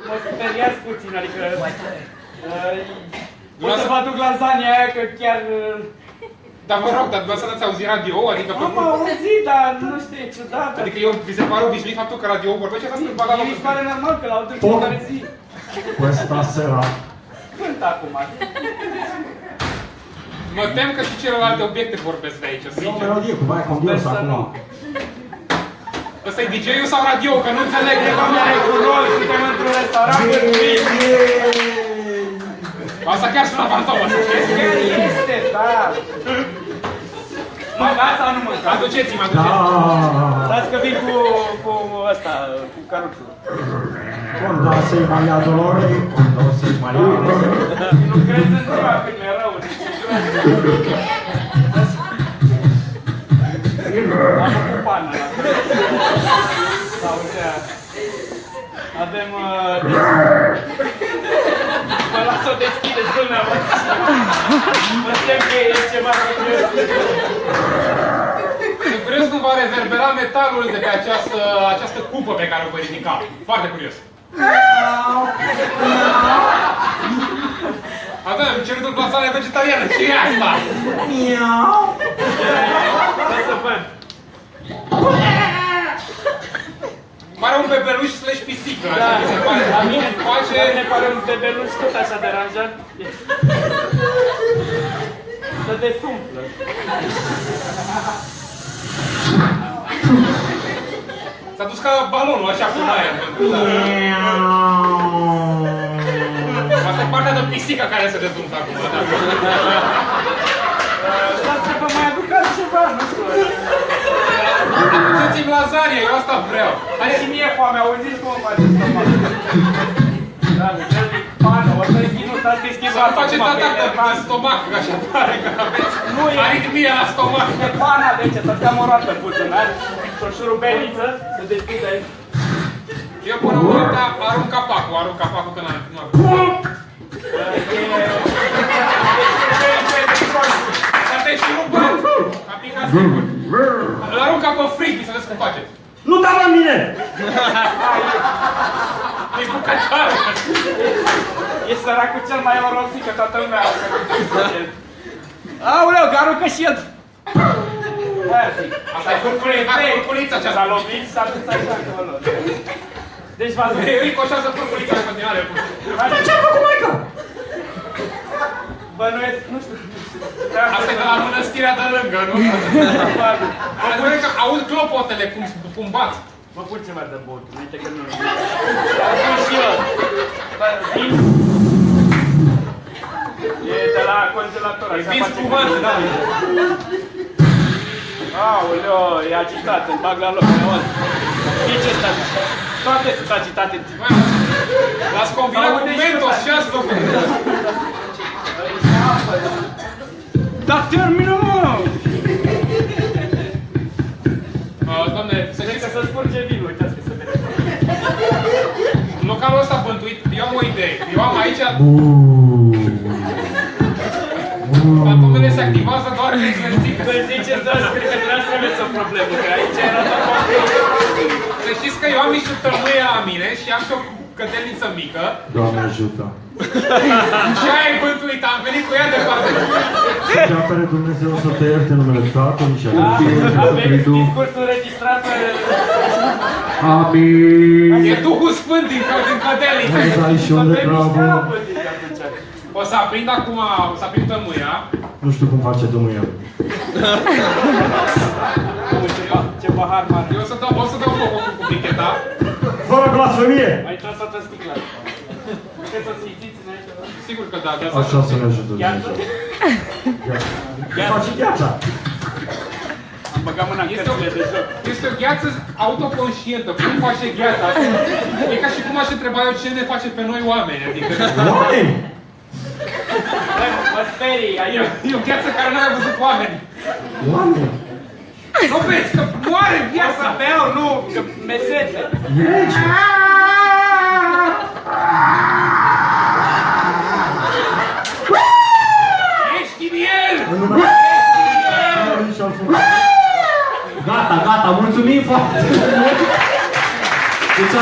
mă speriați puțin, adică... O să vă aduc lasagna aia, că chiar... Dar vă rog, dar dumneavoastră n-ați auzit radio? Adică... Am auzit, dar nu știu, e ciudat. Adică eu vi se pare obișnuit faptul că radio vorbește, asta sunt bagat. Mi se pare normal că l-au dus fiecare zi. Questa sera. Cânt acum. Mă tem că și celelalte obiecte vorbesc de aici, E o sincer. melodie cu Vai Condios acum. Ăsta e DJ-ul sau radio? Că nu înțeleg. Doamne, cu noi, suntem într-un restaurant cu vin. Asta chiar sună fantomă, să știți. Chiar este, da. Mâncați sau nu mâncați? Aduceți-mă, Da. aduceți-mă. Dați că vin cu ăsta, cu caruțul. Quando sei sbagliato loro, quando sei sbagliato. Nu crezi în ziua când mi-e rău. Am făcut pană la sau ce? Avem... Vă las să o deschideți dumneavoastră. Mă tem că e ceva curios. Sunt curios cum va reverbera metalul de pe această cupă pe care o voi ridica. Foarte curios. Avem cerut o clasare vegetariană. Ce e asta? Hai să văd. Pare un bebeluș slash pisică. Da, Așa mi se pare. la mine Face... ne pare un bebeluș tot așa deranjat. Să desumplă. S-a dus ca balonul, așa cu aer. Asta e partea de pisică care se dezumplă acum. Stați că vă mai aduc altceva, nu știu. Aduceți-mi lasagne, eu asta vreau. Are și mie foame, auziți cum o face stomac. Da, dă-mi pană, o să-i ghinu, stați că-i schimba Să faceți atac de stomac, că așa pare că aveți aritmie la stomac. E pana de aici, să-ți cam o roată puțin, are? Și o șurubeliță, să deschide aici. Eu până în urmă arunc capacul că n-am. Dar te-ai șurubat! A picat sigur. Îl arunc ca pe frisbee, să vezi cum face. Nu da la mine! E bucătară! E săracul cel mai orosnic, că toată lumea a făcut. Aoleu, că aruncă și el! Aia zic. Asta e furculița aceasta. S-a lovit, s-a dus așa acolo. Deci v-a zis. Ricoșează furculița în continuare. Dar ce-a făcut maică? Bănuiesc, nu știu. Asta e de la mănăstirea de lângă, nu? Acum că aud clopotele cum bat. Mă pun ceva de băut, uite că nu. Acum și eu. Vin. E de la congelator. Vin spumant, da. Aoleo, e agitat, îmi bag la loc. Nici ăsta. Toate sunt agitate. L-ați combinat cu Mentos și asta. Dar termină, mă! Doamne, să știți Că se spurge vinul, uitați că se vede. în localul ăsta bântuit, eu am o idee. Eu am aici... Fantomele se activează doar când se ridică. Să ziceți, doar, cred că dumneavoastră aveți o problemă, că aici era tot. Să știți că eu am niște tălmâie la mine și am și o cădelniță mică. Doamne ajută! Și aia e bântuită, am venit cu ea de parte. Și te apere Dumnezeu să te ierte în numele Tatălui și al Fiului și al Avem Sfântului Duh. discursul înregistrat pe... Amin! E Duhul Sfânt din cădelniță. Vezi aici și unde treabă. O să aprind acum, o să aprind tălmâia. Nu știu cum face Dumnezeu. Ce pahar mare. Eu o să dau foc cu bricheta. Fără blasfemie! Ai tras toată sticla. Puteți să sfițiți înainte? Sigur că da, de Așa să ne ajute Gheață? Dumnezeu. Face gheața! Am băgat mâna în cărțile de joc. Este o gheață autoconștientă. Cum face gheața? E ca și cum aș întreba eu ce ne face pe noi oameni. Adică... Oameni! Mă sperii, ai E o gheață care nu a văzut oameni. Oameni! Nu vezi că moare Ia viața! să beau, nu, că mesete. E aici! Ești în el! În numele Tatălui și al Sfântului. Gata, gata, mulțumim foarte mult! Deci